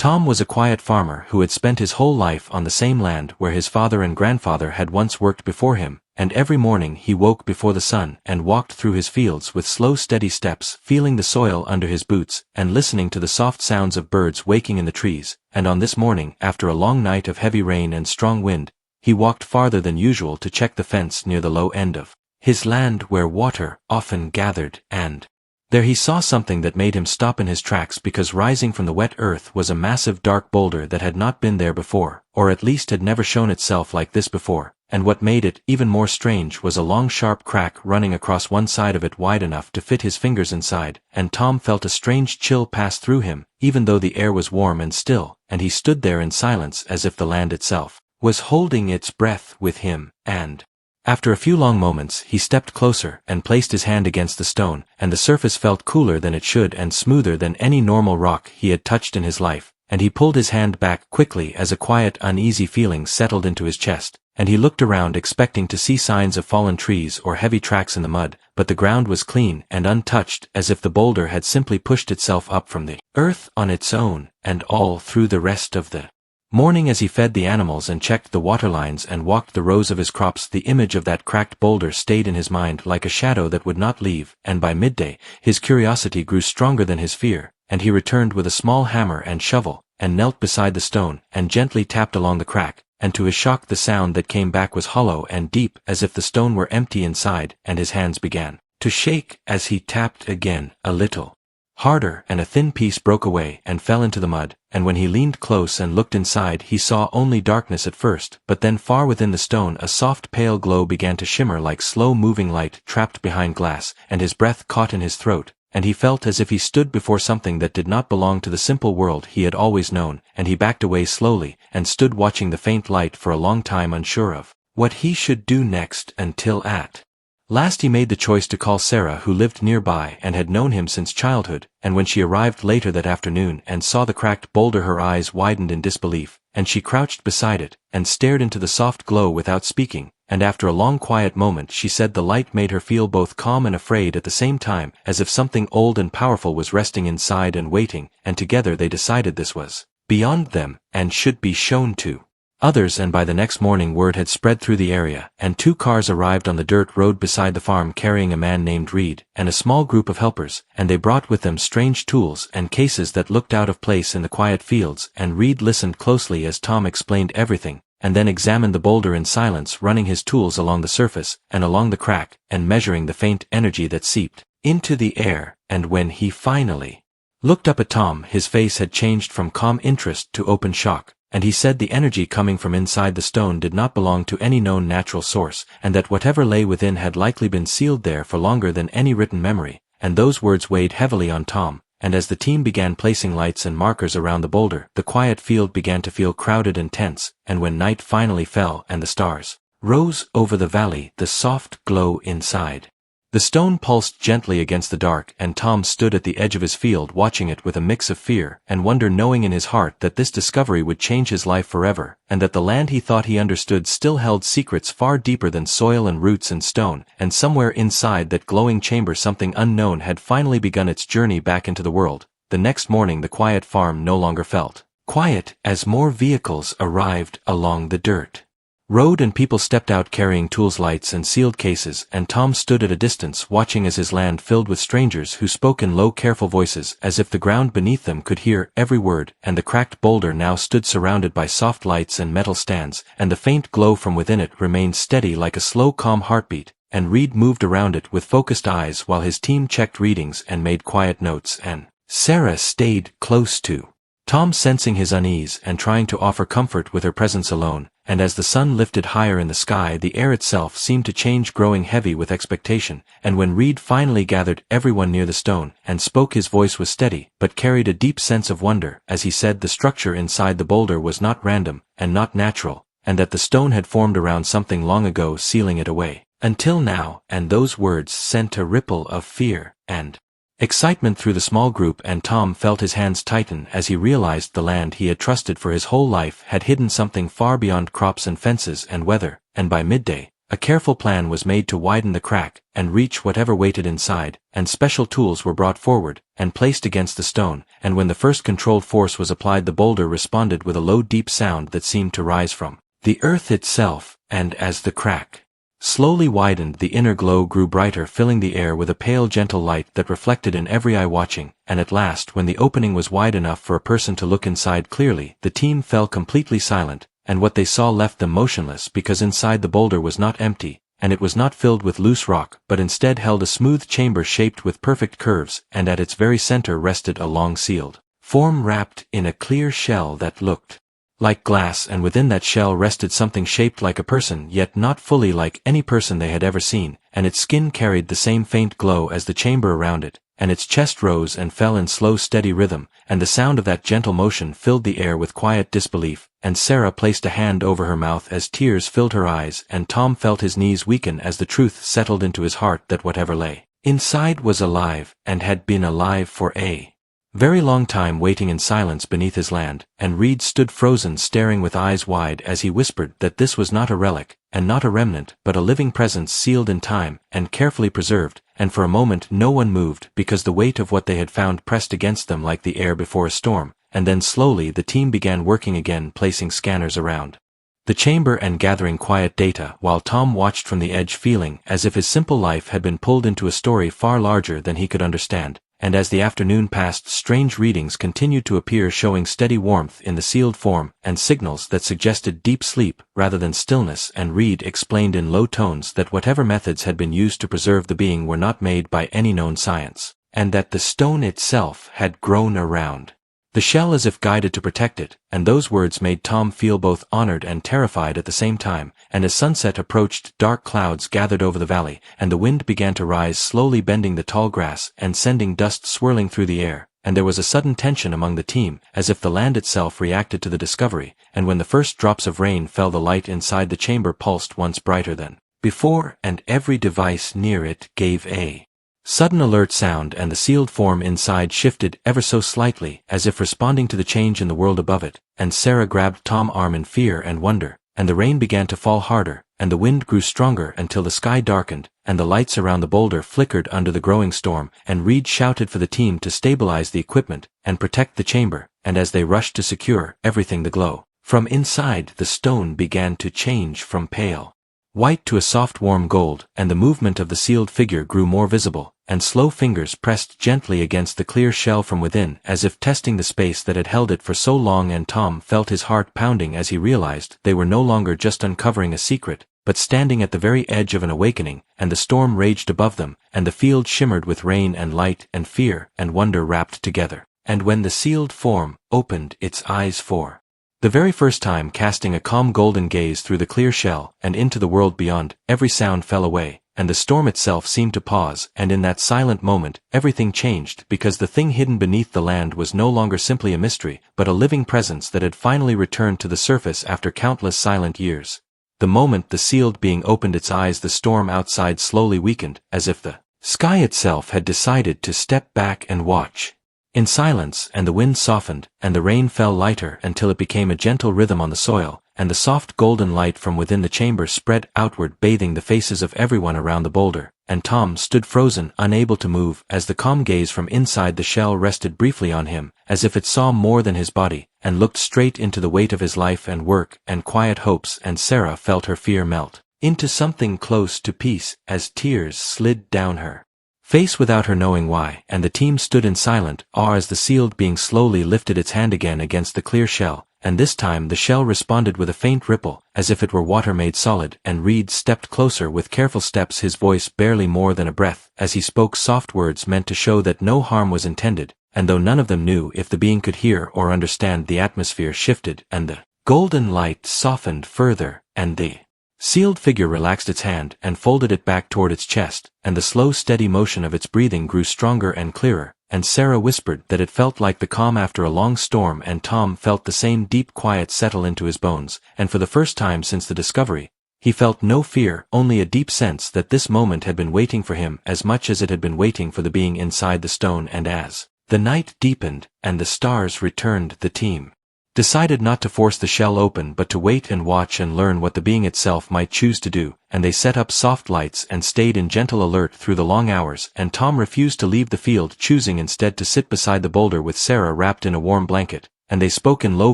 Tom was a quiet farmer who had spent his whole life on the same land where his father and grandfather had once worked before him, and every morning he woke before the sun and walked through his fields with slow steady steps, feeling the soil under his boots, and listening to the soft sounds of birds waking in the trees. And on this morning, after a long night of heavy rain and strong wind, he walked farther than usual to check the fence near the low end of his land where water often gathered, and there he saw something that made him stop in his tracks, because rising from the wet earth was a massive dark boulder that had not been there before, or at least had never shown itself like this before, and what made it even more strange was a long sharp crack running across one side of it wide enough to fit his fingers inside, and Tom felt a strange chill pass through him, even though the air was warm and still, and he stood there in silence as if the land itself was holding its breath with him, and after a few long moments he stepped closer and placed his hand against the stone, and the surface felt cooler than it should and smoother than any normal rock he had touched in his life, and he pulled his hand back quickly as a quiet, uneasy feeling settled into his chest, and he looked around expecting to see signs of fallen trees or heavy tracks in the mud, but the ground was clean and untouched, as if the boulder had simply pushed itself up from the earth on its own. And all through the rest of the morning, as he fed the animals and checked the water lines and walked the rows of his crops, the image of that cracked boulder stayed in his mind like a shadow that would not leave, and by midday, his curiosity grew stronger than his fear, and he returned with a small hammer and shovel, and knelt beside the stone, and gently tapped along the crack, and to his shock the sound that came back was hollow and deep, as if the stone were empty inside, and his hands began to shake as he tapped again, a little harder, and a thin piece broke away and fell into the mud, and when he leaned close and looked inside he saw only darkness at first, but then far within the stone a soft pale glow began to shimmer like slow-moving light trapped behind glass, and his breath caught in his throat, and he felt as if he stood before something that did not belong to the simple world he had always known, and he backed away slowly and stood watching the faint light for a long time, unsure of what he should do next, until at last he made the choice to call Sarah, who lived nearby and had known him since childhood, and when she arrived later that afternoon and saw the cracked boulder her eyes widened in disbelief, and she crouched beside it and stared into the soft glow without speaking, and after a long quiet moment she said the light made her feel both calm and afraid at the same time, as if something old and powerful was resting inside and waiting, and together they decided this was beyond them and should be shown to others. And by the next morning word had spread through the area, and 2 cars arrived on the dirt road beside the farm carrying a man named Reed, and a small group of helpers, and they brought with them strange tools and cases that looked out of place in the quiet fields, and Reed listened closely as Tom explained everything, and then examined the boulder in silence, running his tools along the surface and along the crack, and measuring the faint energy that seeped into the air, and when he finally looked up at Tom, his face had changed from calm interest to open shock, and he said the energy coming from inside the stone did not belong to any known natural source, and that whatever lay within had likely been sealed there for longer than any written memory, and those words weighed heavily on Tom, and as the team began placing lights and markers around the boulder, the quiet field began to feel crowded and tense, and when night finally fell and the stars rose over the valley, the soft glow inside the stone pulsed gently against the dark, and Tom stood at the edge of his field watching it with a mix of fear and wonder, knowing in his heart that this discovery would change his life forever, and that the land he thought he understood still held secrets far deeper than soil and roots and stone, and somewhere inside that glowing chamber something unknown had finally begun its journey back into the world. The next morning the quiet farm no longer felt quiet, as more vehicles arrived along the dirt road and people stepped out carrying tools, lights, and sealed cases, and Tom stood at a distance watching as his land filled with strangers who spoke in low, careful voices as if the ground beneath them could hear every word, and the cracked boulder now stood surrounded by soft lights and metal stands, and the faint glow from within it remained steady like a slow, calm heartbeat, and Reed moved around it with focused eyes while his team checked readings and made quiet notes, and Sarah stayed close to Tom, sensing his unease and trying to offer comfort with her presence alone, and as the sun lifted higher in the sky the air itself seemed to change, growing heavy with expectation, and when Reed finally gathered everyone near the stone and spoke, his voice was steady but carried a deep sense of wonder as he said the structure inside the boulder was not random and not natural, and that the stone had formed around something long ago, sealing it away until now, and those words sent a ripple of fear and excitement through the small group, and Tom felt his hands tighten as he realized the land he had trusted for his whole life had hidden something far beyond crops and fences and weather, and by midday, A careful plan was made to widen the crack and reach whatever waited inside, and special tools were brought forward and placed against the stone, and when the first controlled force was applied, the boulder responded with a low deep sound that seemed to rise from the earth itself, and as the crack slowly widened, the inner glow grew brighter, filling the air with a pale gentle light that reflected in every eye watching, and at last, when the opening was wide enough for a person to look inside clearly, the team fell completely silent, and what they saw left them motionless, because inside the boulder was not empty, and it was not filled with loose rock, but instead held a smooth chamber shaped with perfect curves, and at its very center rested a long sealed form wrapped in a clear shell that looked like glass, and within that shell rested something shaped like a person, yet not fully like any person they had ever seen, and its skin carried the same faint glow as the chamber around it, and its chest rose and fell in slow steady rhythm, and the sound of that gentle motion filled the air with quiet disbelief, and Sarah placed a hand over her mouth as tears filled her eyes, and Tom felt his knees weaken as the truth settled into his heart that whatever lay inside was alive, and had been alive for a very long time, waiting in silence beneath his land, and Reed stood frozen, staring with eyes wide as he whispered that this was not a relic, and not a remnant, but a living presence sealed in time, and carefully preserved, and for a moment no one moved, because the weight of what they had found pressed against them like the air before a storm, and then slowly the team began working again, placing scanners around the chamber and gathering quiet data, while Tom watched from the edge, feeling as if his simple life had been pulled into a story far larger than he could understand. And as the afternoon passed, strange readings continued to appear, showing steady warmth in the sealed form, and signals that suggested deep sleep rather than stillness, and Reed explained in low tones that whatever methods had been used to preserve the being were not made by any known science, and that the stone itself had grown around the shell as if guided to protect it, and those words made Tom feel both honored and terrified at the same time, and as sunset approached, dark clouds gathered over the valley, and the wind began to rise, slowly bending the tall grass and sending dust swirling through the air, and there was a sudden tension among the team, as if the land itself reacted to the discovery, and when the first drops of rain fell, the light inside the chamber pulsed once brighter than before, and every device near it gave a sudden alert sound, and the sealed form inside shifted ever so slightly, as if responding to the change in the world above it, and Sarah grabbed Tom's arm in fear and wonder, and the rain began to fall harder, and the wind grew stronger until the sky darkened, and the lights around the boulder flickered under the growing storm, and Reed shouted for the team to stabilize the equipment and protect the chamber, and as they rushed to secure everything, the glow from inside the stone began to change from pale white to a soft warm gold, and the movement of the sealed figure grew more visible, and slow fingers pressed gently against the clear shell from within, as if testing the space that had held it for so long, and Tom felt his heart pounding as he realized they were no longer just uncovering a secret, but standing at the very edge of an awakening, and the storm raged above them, and the field shimmered with rain and light and fear and wonder wrapped together. And when the sealed form opened its eyes for the very first time, casting a calm golden gaze through the clear shell and into the world beyond, every sound fell away, and the storm itself seemed to pause, and in that silent moment, everything changed, because the thing hidden beneath the land was no longer simply a mystery, but a living presence that had finally returned to the surface after countless silent years. The moment the sealed being opened its eyes, the storm outside slowly weakened, as if the sky itself had decided to step back and watch in silence, and the wind softened, and the rain fell lighter until it became a gentle rhythm on the soil, and the soft golden light from within the chamber spread outward, bathing the faces of everyone around the boulder, and Tom stood frozen, unable to move, as the calm gaze from inside the shell rested briefly on him, as if it saw more than his body, and looked straight into the weight of his life and work and quiet hopes, and Sarah felt her fear melt into something close to peace as tears slid down her face without her knowing why, and the team stood in silent awe as the sealed being slowly lifted its hand again against the clear shell, and this time the shell responded with a faint ripple, as if it were water made solid, and Reed stepped closer with careful steps, his voice barely more than a breath, as he spoke soft words meant to show that no harm was intended, and though none of them knew if the being could hear or understand, the atmosphere shifted, and the golden light softened further, and the sealed figure relaxed its hand and folded it back toward its chest, and the slow steady motion of its breathing grew stronger and clearer, and Sarah whispered that it felt like the calm after a long storm, and Tom felt the same deep quiet settle into his bones, and for the first time since the discovery, he felt no fear, only a deep sense that this moment had been waiting for him as much as it had been waiting for the being inside the stone. And as the night deepened and the stars returned, the team decided not to force the shell open but to wait and watch and learn what the being itself might choose to do, and they set up soft lights and stayed in gentle alert through the long hours, and Tom refused to leave the field, choosing instead to sit beside the boulder with Sarah wrapped in a warm blanket, and they spoke in low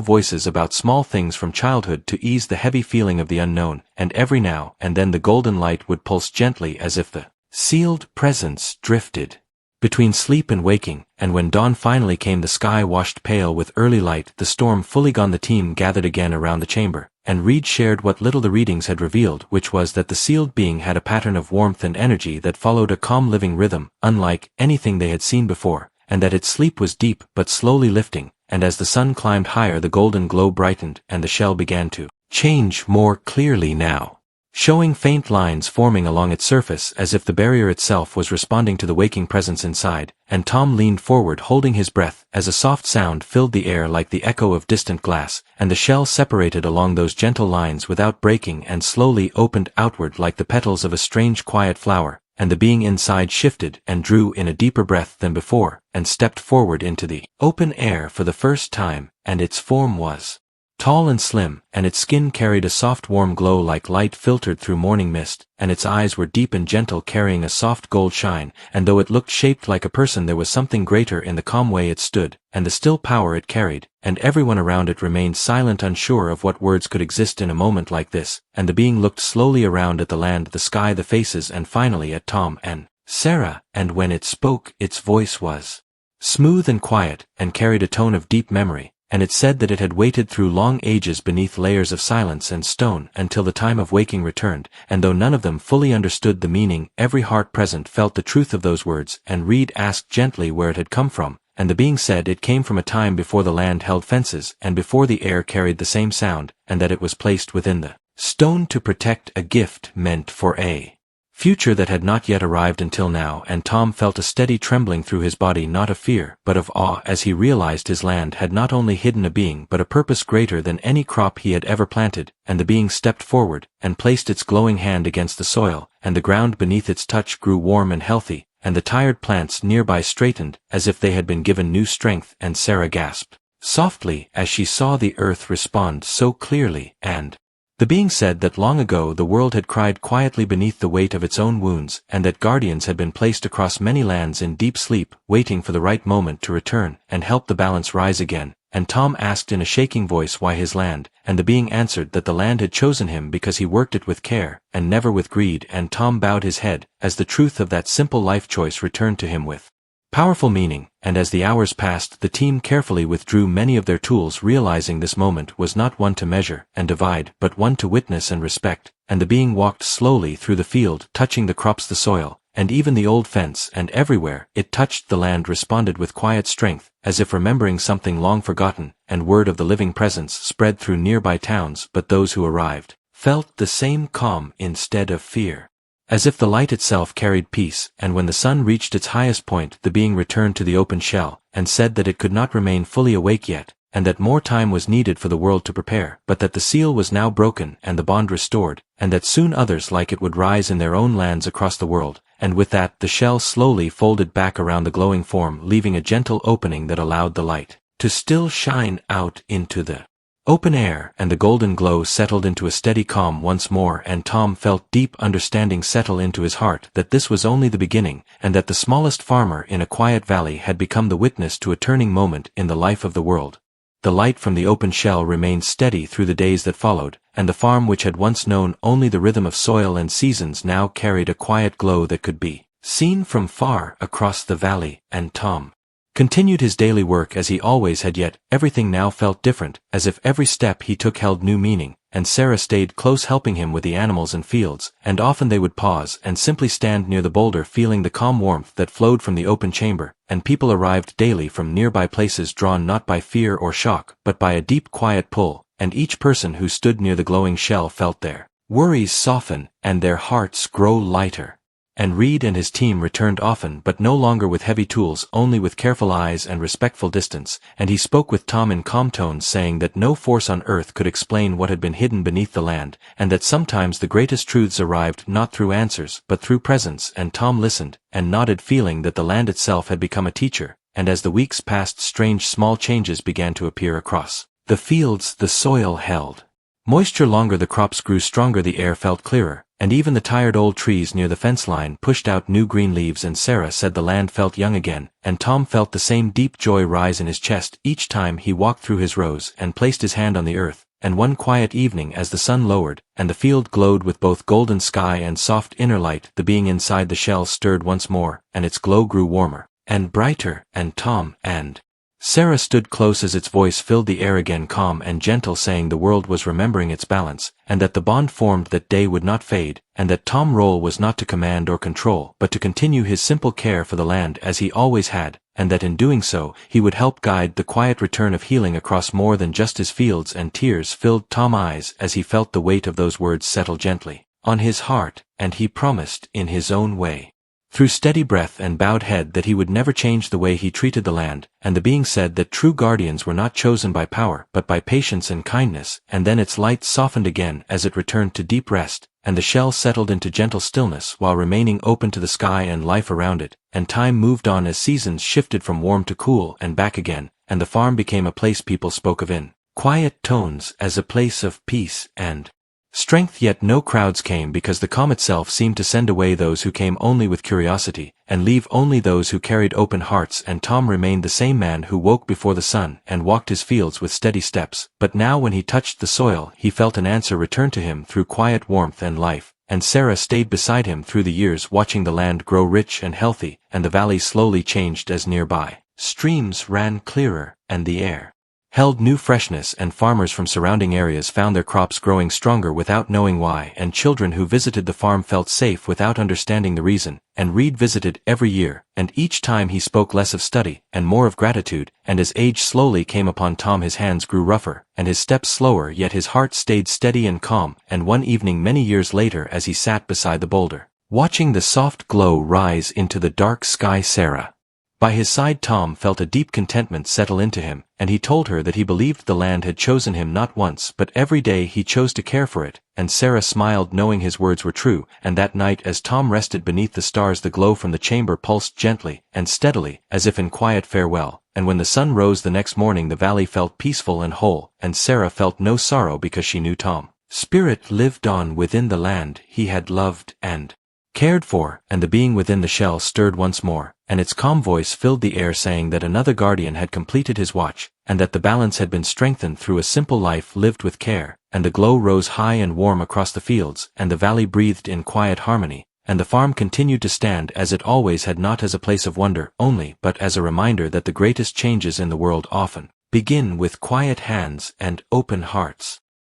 voices about small things from childhood to ease the heavy feeling of the unknown, and every now and then the golden light would pulse gently as if the sealed presence drifted between sleep and waking, and when dawn finally came the sky washed pale with early light, the storm fully gone. The team gathered again around the chamber, and Reed shared what little the readings had revealed, which was that the sealed being had a pattern of warmth and energy that followed a calm living rhythm, unlike anything they had seen before, and that its sleep was deep but slowly lifting, and as the sun climbed higher the golden glow brightened and the shell began to change more clearly now, showing faint lines forming along its surface as if the barrier itself was responding to the waking presence inside, and Tom leaned forward holding his breath as a soft sound filled the air like the echo of distant glass, and the shell separated along those gentle lines without breaking and slowly opened outward like the petals of a strange quiet flower, and the being inside shifted and drew in a deeper breath than before, and stepped forward into the open air for the first time, and its form was tall and slim, and its skin carried a soft warm glow like light filtered through morning mist, and its eyes were deep and gentle carrying a soft gold shine, and though it looked shaped like a person there was something greater in the calm way it stood, and the still power it carried, and everyone around it remained silent unsure of what words could exist in a moment like this, and the being looked slowly around at the land, the sky, the faces, and finally at Tom and Sarah, and when it spoke its voice was smooth and quiet, and carried a tone of deep memory, and it said that it had waited through long ages beneath layers of silence and stone until the time of waking returned, and though none of them fully understood the meaning, every heart present felt the truth of those words, and Reed asked gently where it had come from, and the being said it came from a time before the land held fences and before the air carried the same sound, and that it was placed within the stone to protect a gift meant for a future that had not yet arrived until now, and Tom felt a steady trembling through his body, not of fear, but of awe, as he realized his land had not only hidden a being but a purpose greater than any crop he had ever planted, and the being stepped forward, and placed its glowing hand against the soil, and the ground beneath its touch grew warm and healthy, and the tired plants nearby straightened, as if they had been given new strength, and Sarah gasped softly as she saw the earth respond so clearly, and the being said that long ago the world had cried quietly beneath the weight of its own wounds, and that guardians had been placed across many lands in deep sleep, waiting for the right moment to return and help the balance rise again, and Tom asked in a shaking voice why his land, and the being answered that the land had chosen him because he worked it with care, and never with greed, and Tom bowed his head, as the truth of that simple life choice returned to him with powerful meaning, and as the hours passed the team carefully withdrew many of their tools, realizing this moment was not one to measure and divide but one to witness and respect, and the being walked slowly through the field, touching the crops, the soil, and even the old fence, and everywhere it touched the land responded with quiet strength, as if remembering something long forgotten, and word of the living presence spread through nearby towns, but those who arrived felt the same calm instead of fear, as if the light itself carried peace, and when the sun reached its highest point the being returned to the open shell, and said that it could not remain fully awake yet, and that more time was needed for the world to prepare, but that the seal was now broken and the bond restored, and that soon others like it would rise in their own lands across the world, and with that the shell slowly folded back around the glowing form, leaving a gentle opening that allowed the light to still shine out into the open air, and the golden glow settled into a steady calm once more, and Tom felt deep understanding settle into his heart that this was only the beginning, and that the smallest farmer in a quiet valley had become the witness to a turning moment in the life of the world. The light from the open shell remained steady through the days that followed, and the farm which had once known only the rhythm of soil and seasons now carried a quiet glow that could be seen from far across the valley, and Tom continued his daily work as he always had, yet everything now felt different, as if every step he took held new meaning, and Sarah stayed close helping him with the animals and fields, and often they would pause and simply stand near the boulder feeling the calm warmth that flowed from the open chamber, and people arrived daily from nearby places drawn not by fear or shock but by a deep quiet pull, and each person who stood near the glowing shell felt their worries soften and their hearts grow lighter. And Reed and his team returned often, but no longer with heavy tools, only with careful eyes and respectful distance, and he spoke with Tom in calm tones, saying that no force on earth could explain what had been hidden beneath the land, and that sometimes the greatest truths arrived not through answers but through presence, and Tom listened and nodded, feeling that the land itself had become a teacher, and as the weeks passed strange small changes began to appear across The fields, the soil held moisture longer, the crops grew stronger, the air felt clearer, and even the tired old trees near the fence line pushed out new green leaves, and Sarah said the land felt young again, and Tom felt the same deep joy rise in his chest each time he walked through his rows and placed his hand on the earth. And one quiet evening, as the sun lowered, and the field glowed with both golden sky and soft inner light, the being inside the shell stirred once more, and its glow grew warmer and brighter, and Tom and Sarah stood close as its voice filled the air again, calm and gentle, saying the world was remembering its balance, and that the bond formed that day would not fade, and that Tom's role was not to command or control, but to continue his simple care for the land as he always had, and that in doing so, he would help guide the quiet return of healing across more than just his fields. And tears filled Tom's eyes as he felt the weight of those words settle gently on his heart, and he promised, in his own way, through steady breath and bowed head, that he would never change the way he treated the land. And the being said that true guardians were not chosen by power but by patience and kindness. And then its light softened again as it returned to deep rest, and the shell settled into gentle stillness while remaining open to the sky and life around it. And time moved on as seasons shifted from warm to cool and back again, and the farm became a place people spoke of in quiet tones as a place of peace and strength. Yet no crowds came, because the calm itself seemed to send away those who came only with curiosity, and leave only those who carried open hearts. And Tom remained the same man who woke before the sun and walked his fields with steady steps. But now when he touched the soil, he felt an answer return to him through quiet warmth and life. And Sarah stayed beside him through the years, watching the land grow rich and healthy, and the valley slowly changed as nearby streams ran clearer, and the air held new freshness, and farmers from surrounding areas found their crops growing stronger without knowing why, and children who visited the farm felt safe without understanding the reason. And Reed visited every year, and each time he spoke less of study and more of gratitude. And as age slowly came upon Tom, his hands grew rougher and his steps slower, yet his heart stayed steady and calm. And one evening many years later, as he sat beside the boulder, watching the soft glow rise into the dark sky, Sarah by his side, Tom felt a deep contentment settle into him, and he told her that he believed the land had chosen him not once but every day he chose to care for it. And Sarah smiled, knowing his words were true. And that night, as Tom rested beneath the stars, the glow from the chamber pulsed gently and steadily, as if in quiet farewell. And when the sun rose the next morning, the valley felt peaceful and whole, and Sarah felt no sorrow, because she knew Tom's spirit lived on within the land he had loved and cared for. And the being within the shell stirred once more, and its calm voice filled the air, saying that another guardian had completed his watch, and that the balance had been strengthened through a simple life lived with care. And the glow rose high and warm across the fields, and the valley breathed in quiet harmony, and the farm continued to stand as it always had, not as a place of wonder only, but as a reminder that the greatest changes in the world often begin with quiet hands and open hearts.